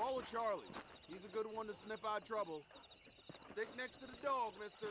Follow Charlie. He's a good one to sniff out trouble. Stick next to the dog, mister.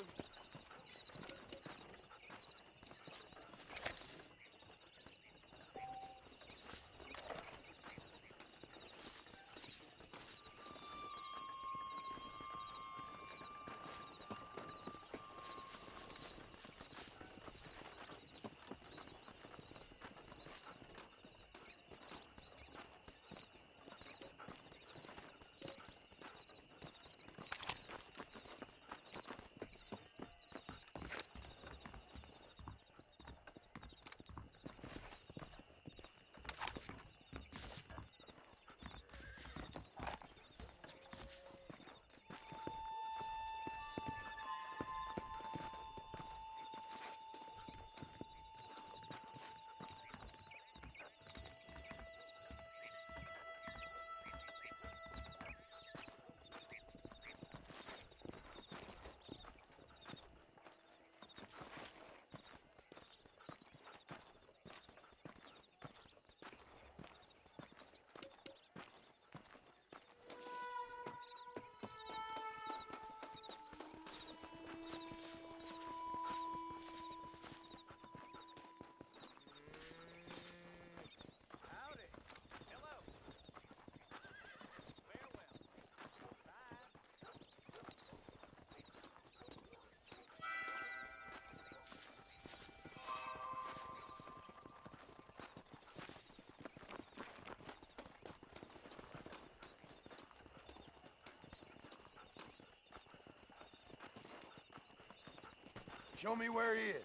Show me where he is.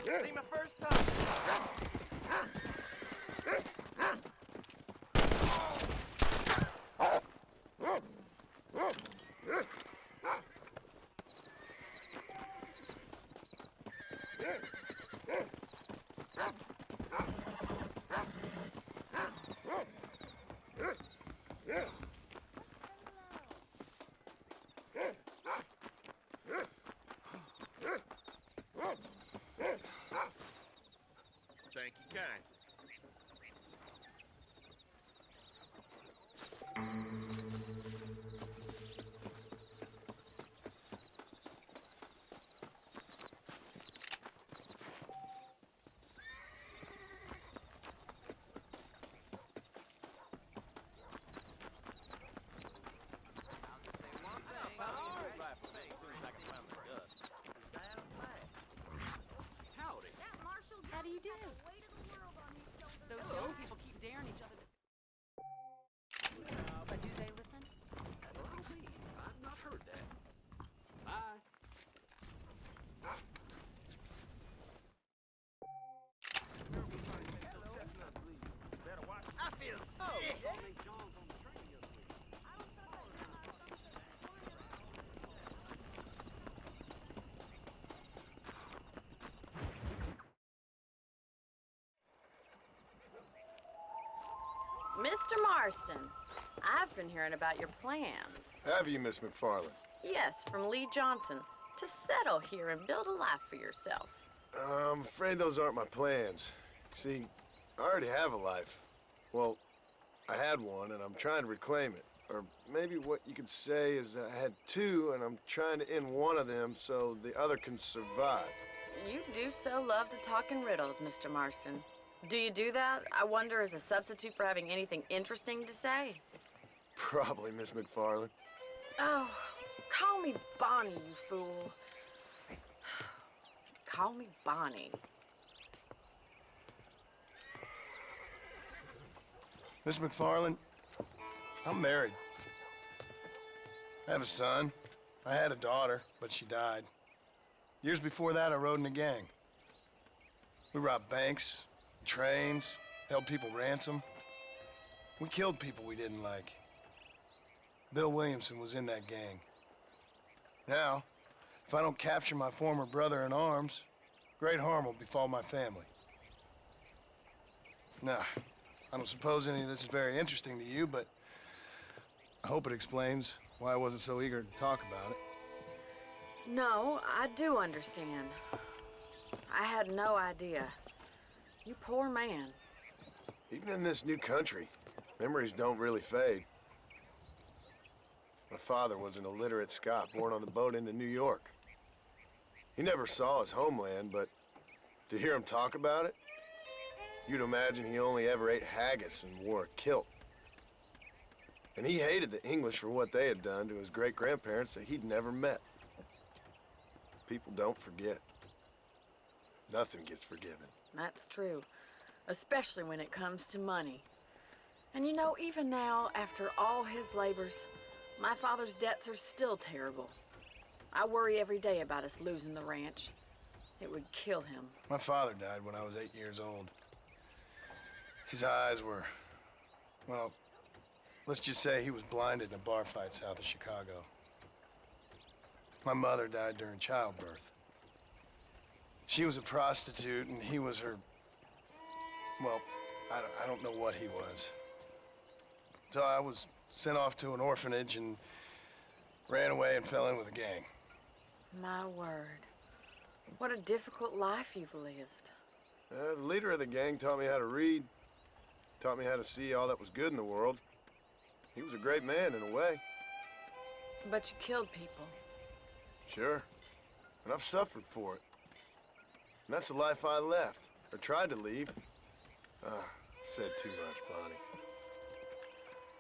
See my first time. Thank you, kind. How do you do? Those young people keep daring each other. But do they listen? I've not heard that. Bye. I feel sick. Mr. Marston, I've been hearing about your plans. Have you, Miss McFarland? Yes, from Lee Johnson, to settle here and build a life for yourself. I'm afraid those aren't my plans. See, I already have a life. Well, I had one, and I'm trying to reclaim it. Or maybe what you could say is I had two, and I'm trying to end one of them so the other can survive. You do so love to talk in riddles, Mr. Marston. Do you do that, I wonder, as a substitute for having anything interesting to say? Probably, Miss McFarland. Oh, call me Bonnie, you fool. Call me Bonnie. Miss McFarland, I'm married. I have a son. I had a daughter, but she died. Years before that, I rode in a gang. We robbed banks, trains, held people ransom. We killed people we didn't like. Bill Williamson was in that gang. Now, if I don't capture my former brother in arms, great harm will befall my family. Now, I don't suppose any of this is very interesting to you, but I hope it explains why I wasn't so eager to talk about it. No, I do understand. I had no idea. You poor man. Even in this new country, memories don't really fade. My father was an illiterate Scot born on the boat into New York. He never saw his homeland, but to hear him talk about it, you'd imagine he only ever ate haggis and wore a kilt. And he hated the English for what they had done to his great-grandparents that he'd never met. People don't forget. Nothing gets forgiven. That's true, especially when it comes to money. And you know, even now, after all his labors, my father's debts are still terrible. I worry every day about us losing the ranch. It would kill him. My father died when I was 8 years old. His eyes were, well, let's just say he was blinded in a bar fight south of Chicago. My mother died during childbirth. She was a prostitute and he was her, well, I don't know what he was. So I was sent off to an orphanage and ran away and fell in with a gang. My word. What a difficult life you've lived. The leader of the gang taught me how to read, taught me how to see all that was good in the world. He was a great man in a way. But you killed people. Sure. And I've suffered for it. And that's the life I left, or tried to leave. Said too much, Bonnie.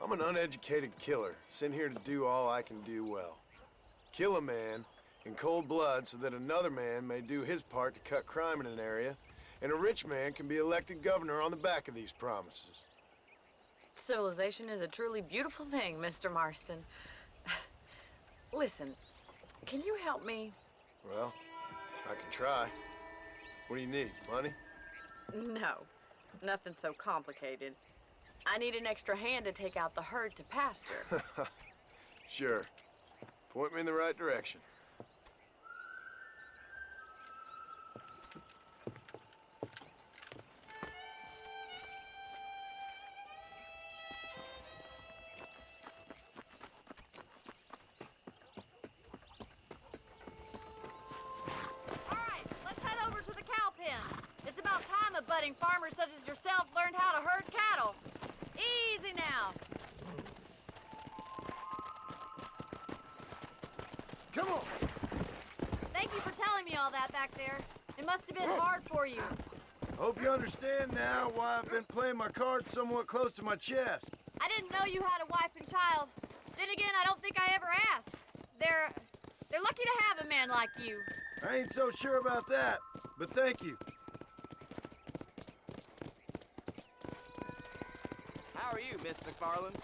I'm an uneducated killer, sent here to do all I can do well. Kill a man in cold blood so that another man may do his part to cut crime in an area, and a rich man can be elected governor on the back of these promises. Civilization is a truly beautiful thing, Mr. Marston. Listen, can you help me? Well, I can try. What do you need, money? No, nothing so complicated. I need an extra hand to take out the herd to pasture. Sure. Point me in the right direction. All right, let's head over to the cow pen. It's about time a budding farmer such as yourself learned how to herd cattle. Easy now. Come on! Thank you for telling me all that back there. It must have been hard for you. Hope you understand now why I've been playing my cards somewhat close to my chest. I didn't know you had a wife and child. Then again, I don't think I ever asked. They're lucky to have a man like you. I ain't so sure about that, but thank you. How are you, Miss McFarland?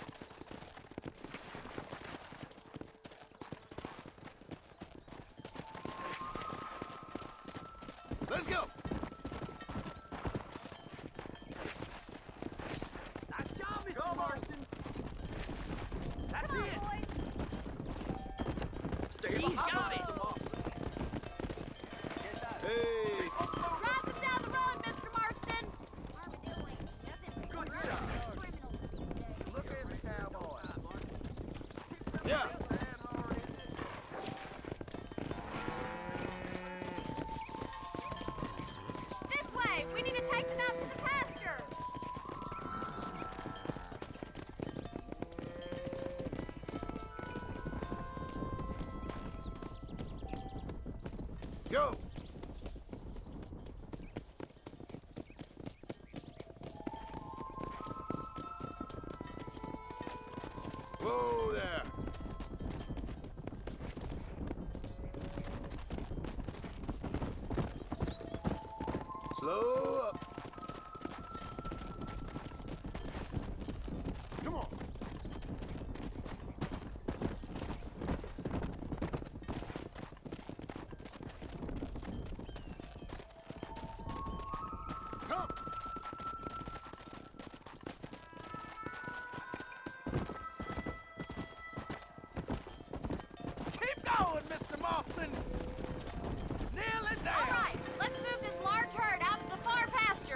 Let's go! Nice job, Mr. Marston. That's Come on, it. boys. He's got it. Hey! Drive them down the road, Mr. Marston. Look at the cowboy. Yeah! This way. We need to take them out to the pasture. Go! Whoa there! Slow up. Come on. Come. Keep going, Mr. Marston. Nearly there. All right, let's move this large herd out to the far pasture.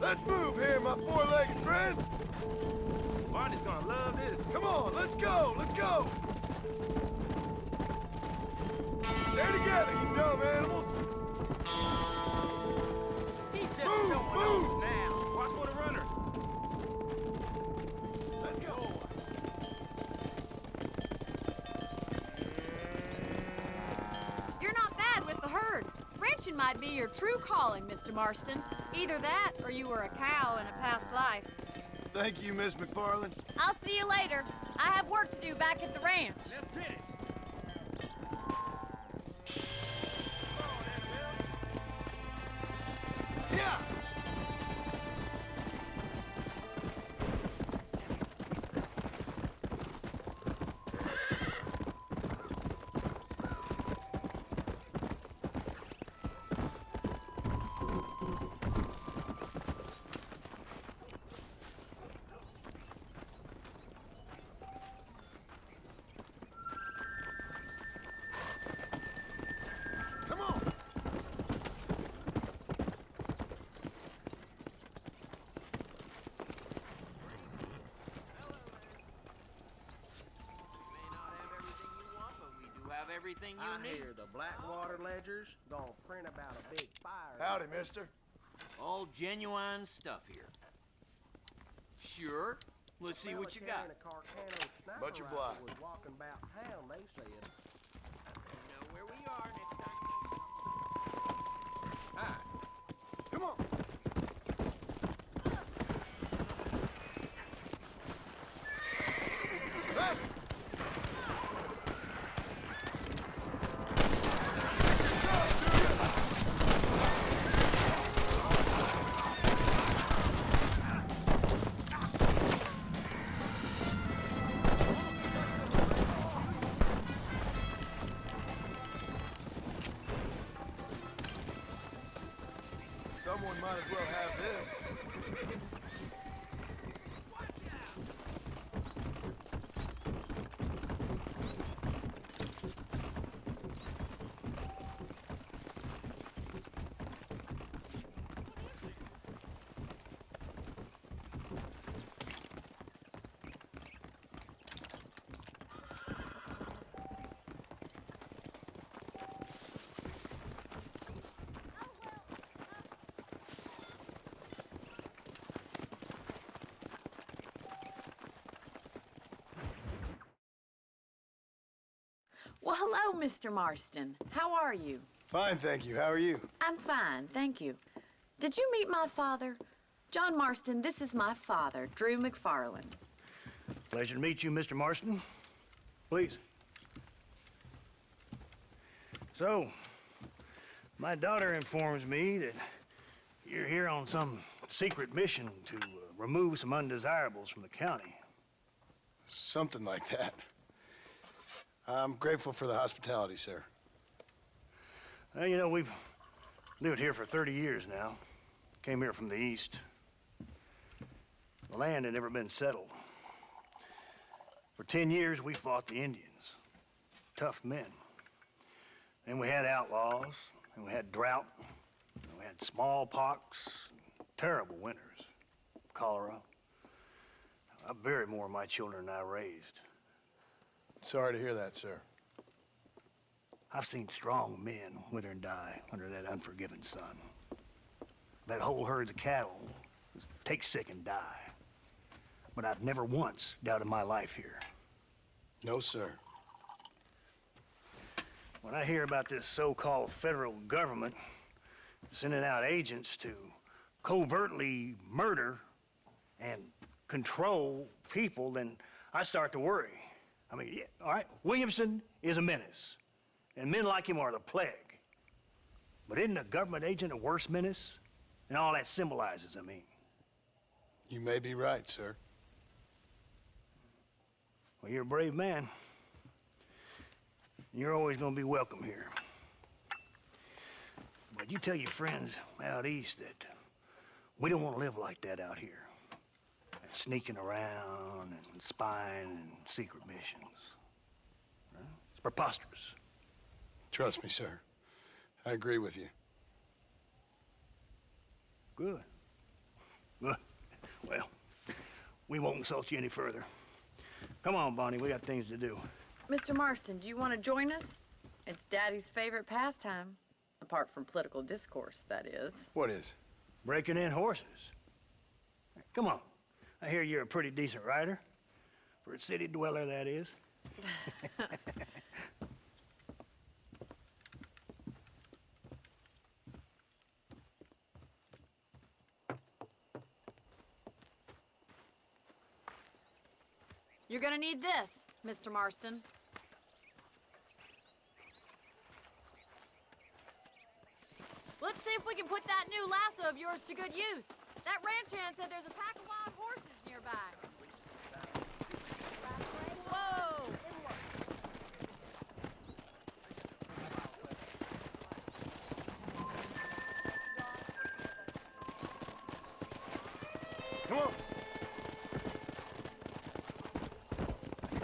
Let's move here, my four-legged friend. Barney's gonna love this. Come on, let's go, let's go. Stay together, you dumb animals. He's just Move, showing move. off now. Watch for the runners. Let's go. You're not bad with the herd. Ranching might be your true calling, Mr. Marston. Either that, or you were a cow in a past life. Thank you, Miss McFarland. I'll see you later. I have work to do back at the ranch. Let's get it. Yeah. Come on. May not have everything you want, but we do have everything you I need. hear the Blackwater Ledger's gonna print about a big fire. Howdy, mister. All genuine stuff here. Sure. Let's see what you got. A Carcano sniper Much rifle obliged. was walking about town, they said. You know where we are next time you need something. Hi. Come on. Faster. Someone might as well have this. Well, hello, Mr. Marston. How are you? Fine, thank you. How are you? I'm fine, thank you. Did you meet my father? John Marston, this is my father, Drew McFarland. Pleasure to meet you, Mr. Marston. Please. So, my daughter informs me that you're here on some secret mission to remove some undesirables from the county. Something like that. I'm grateful for the hospitality, sir. Well, you know, we've lived here for 30 years now. Came here from the east. The land had never been settled. For 10 years, we fought the Indians. Tough men. Then we had outlaws, and we had drought, and we had smallpox, terrible winters, cholera. I buried more of my children than I raised. Sorry to hear that, sir. I've seen strong men wither and die under that unforgiving sun. That whole herds of cattle just take sick and die. But I've never once doubted my life here. No, sir. When I hear about this so-called federal government sending out agents to covertly murder and control people, then I start to worry. I mean, yeah, all right, Williamson is a menace, and men like him are the plague. But isn't a government agent a worse menace? And all that symbolizes, I mean. You may be right, sir. Well, you're a brave man. You're always gonna be welcome here. But you tell your friends out east that we don't want to live like that out here. That sneaking around and spying and secret missions. Right? It's preposterous. Trust me, sir. I agree with you. Good. Well, we won't insult you any further. Come on, Bonnie, we got things to do. Mr. Marston, do you want to join us? It's Daddy's favorite pastime. Apart from political discourse, that is. What is? Breaking in horses. Come on. I hear you're a pretty decent rider. For a city dweller, that is. You're gonna need this, Mr. Marston. Let's see if we can put that new lasso of yours to good use. That ranch hand said there's a pack of wild horses nearby. Whoa! Come on.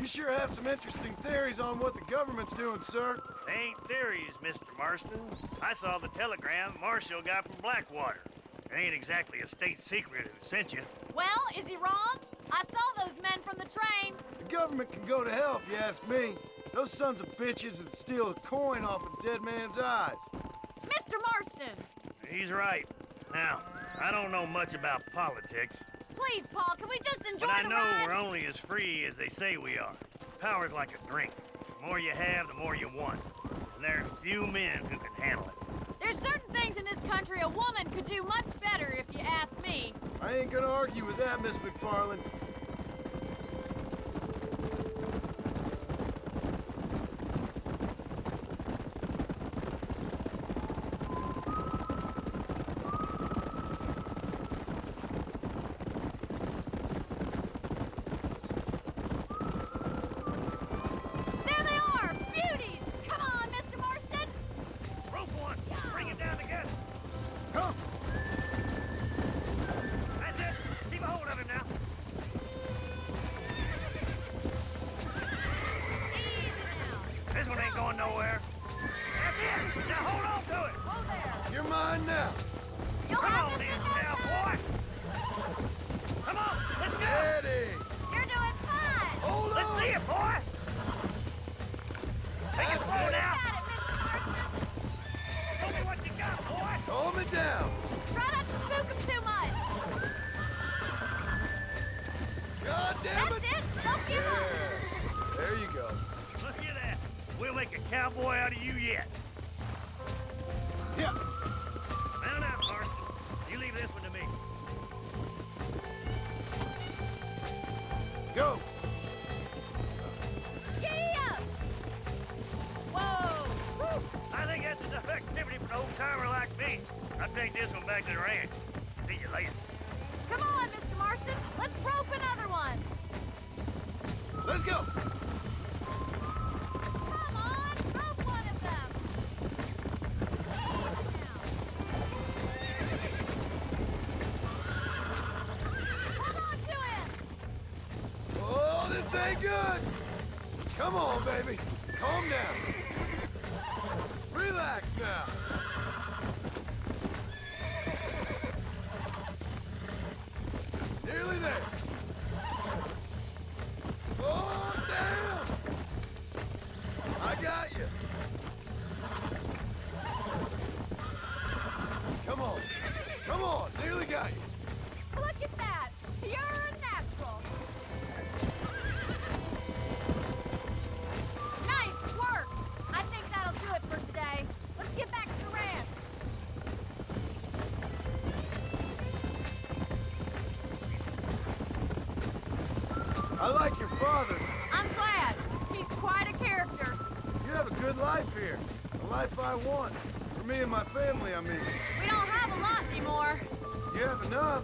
You sure have some interesting theories on what the government's doing, sir. They ain't theories, Mr. Marston. I saw the telegram Marshall got from Blackwater. It ain't exactly a state secret who sent you. Well, is he wrong? I saw those men from the train. The government can go to hell if you ask me. Those sons of bitches would steal a coin off a dead man's eyes. Mr. Marston! He's right. Now, I don't know much about politics, Please, Paul, can we just enjoy but I the know ride? we're only as free as they say we are. Power's like a drink. The more you have, the more you want. And there's few men who can handle it. There's certain things in this country a woman could do much better if you ask me. I ain't gonna argue with that, Miss McFarland. There they are! Beauties! Come on, Mr. Marston! Rope one! Bring it down together! Come! That's it! Keep a hold of him now! Easy now. This one ain't going nowhere. That's it! Now hold on to it! Hold there. You're mine now. You'll Come have on, this then, in no now, time. boy! Come on, let's go! Eddie! You're doing fine. Hold Let's on! see it, boy! Take it slow You now! got it, Mr. Marston. Show me what you got, boy! Calm it down. Try not to spook him too much. God damn That's it! it. Don't give up. There. There you go. Look at that! We'll make a cowboy out of you yet. Yeah. Mount out, Marston. You leave this one to me. Go. Yeah. Whoa. Woo! I think that's enough activity for an old-timer like me. I'll take this one back to the ranch. See you later. Come on, Mr. Marston. Let's rope another one. Let's go. Come on, rope one of them. Hold on to him. Oh, this ain't good. Come on, baby. Calm down. Relax now. Nearly there. Oh, damn. I got you. Come on. Come on. Nearly got you. Look at that. You're a natural. Nice work. I think that'll do it for today. Let's get back to the ranch. I like your father. I'm glad. He's quite a character. You have a good life here. The life I want. For me and my family, I mean. We don't have a lot anymore. You have enough.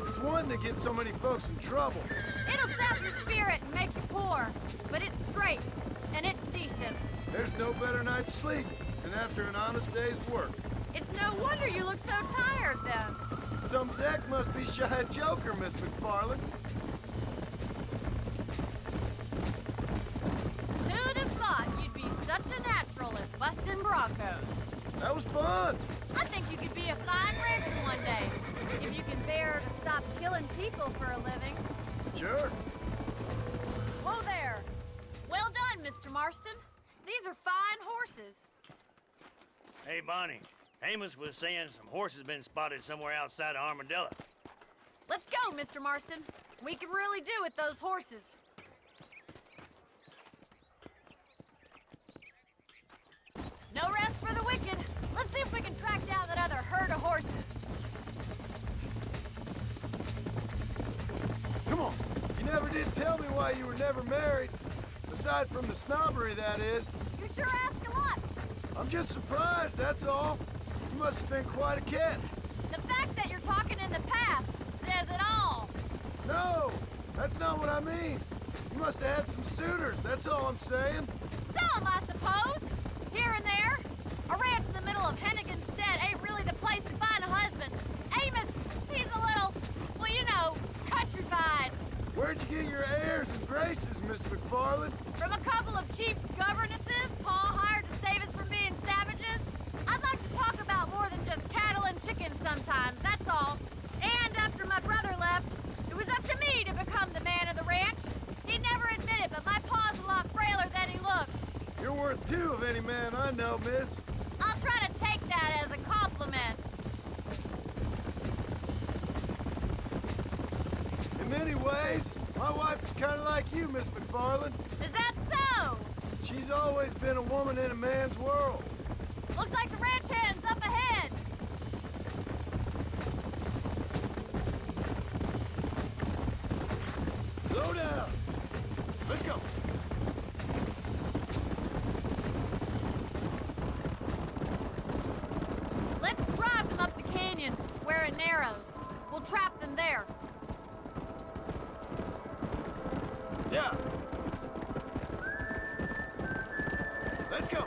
It's one that gets so many folks in trouble. It'll sap your spirit and make you poor. But it's straight. And it's decent. There's no better night's sleep than after an honest day's work. It's no wonder you look so tired then. Some deck must be shy of Joker, Miss McFarland. Who'd have thought you'd be such a natural at busting Broncos? That was fun. I think you could be a fine rancher one day, if you can bear to stop people for a living. Sure. Whoa there. Well done, Mr. Marston. These are fine horses. Hey, Bonnie. Amos was saying some horses been spotted somewhere outside of Armadillo. Let's go, Mr. Marston. We can really do with those horses. No rest for the wicked. Let's see if we can track down that other herd of horses. Come on. You never did tell me why you were never married. Aside from the snobbery, that is. You sure ask a lot. I'm just surprised, that's all. You must have been quite a cat. The fact that you're talking in the past says it all. No, that's not what I mean. You must have had some suitors, that's all I'm saying. Some, I suppose. Here and there. A ranch in the middle of Hennigan's Stead ain't really the place to find a husband. Amos, he's a little, well, you know, countrified. Where'd you get your airs and graces, Miss McFarland? From a couple of cheap governesses Pa hired to save us from being savages. I'd like to talk about more than just cattle and chickens sometimes, that's all. And after my brother left, it was up to me to become the man of the ranch. He'd never admit it, but my pa's a lot frailer than he looks. You're worth two of any man I know, miss. I'll try to take that as a compliment. In many ways, my wife is kind of like you, Miss McFarland. Is that so? She's always been a woman in a man's world. Looks like the ranch hand's up ahead. Slow down. Let's go. Let's drive them up the canyon where it narrows. We'll trap them there. Yeah. Let's go.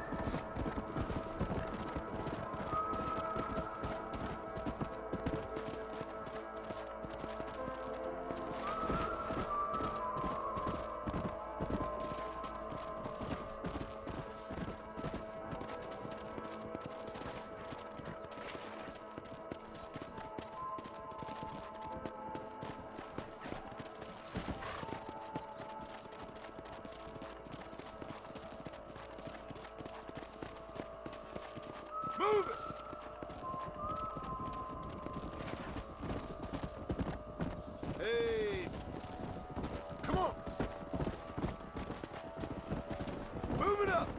Move it! Hey! Come on! Move it up!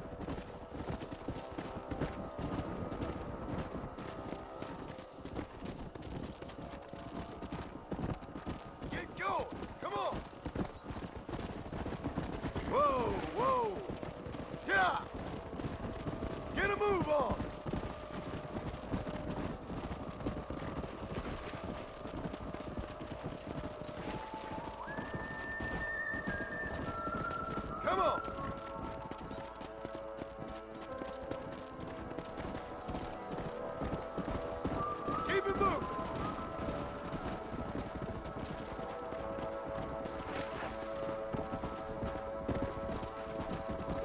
Get going! Come on! Whoa, whoa! Yeah! Get a move on! Come on! Keep it moving!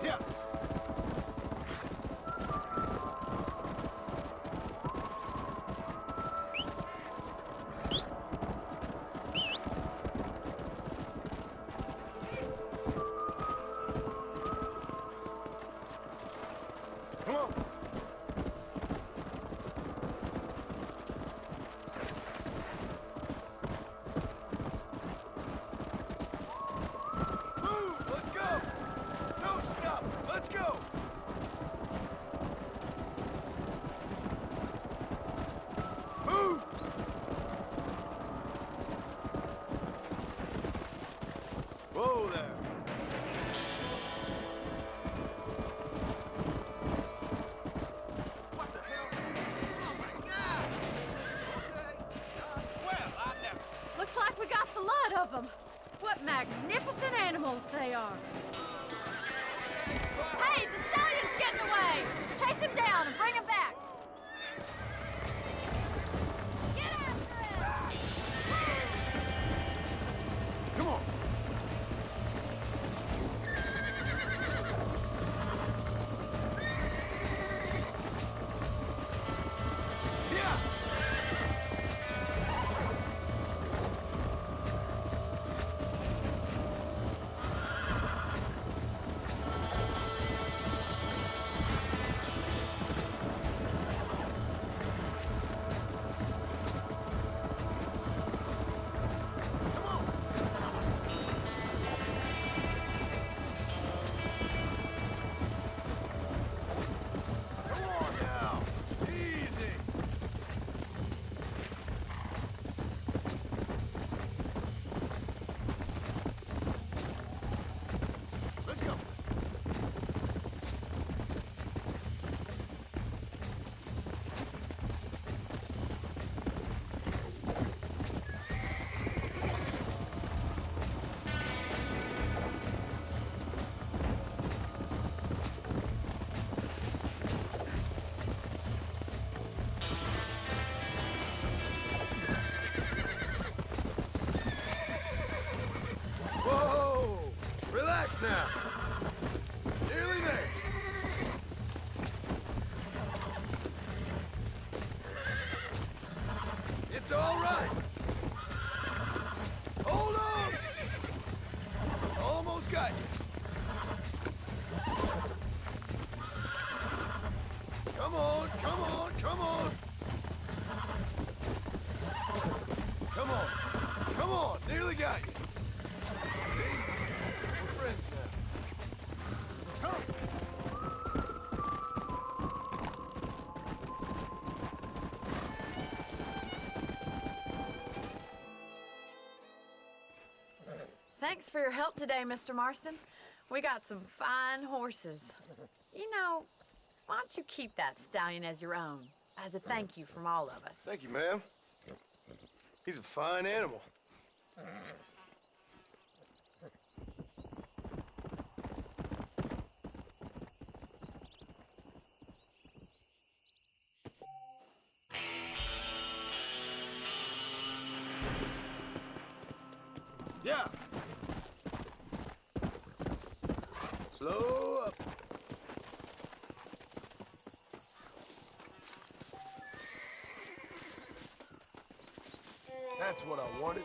Yeah! Come on! Move! Let's go! No stop! Let's go! Move! Whoa there! What the hell? Oh my God! Well, I never. Looks like we got the lot of them. What magnificent animals they are. Hey, the stallion's getting away! Chase him down and bring him back! Get after him! Come on! Yeah! now. Nearly there. It's all right. Hold on. Almost got you. Come on, come on, come on. Come on, come on, nearly got you. See? We're friends now. Come. Thanks for your help today, Mr. Marston. We got some fine horses. You know, why don't you keep that stallion as your own, as a thank you from all of us? Thank you, ma'am. He's a fine animal. Yeah. Slow up. That's what I wanted.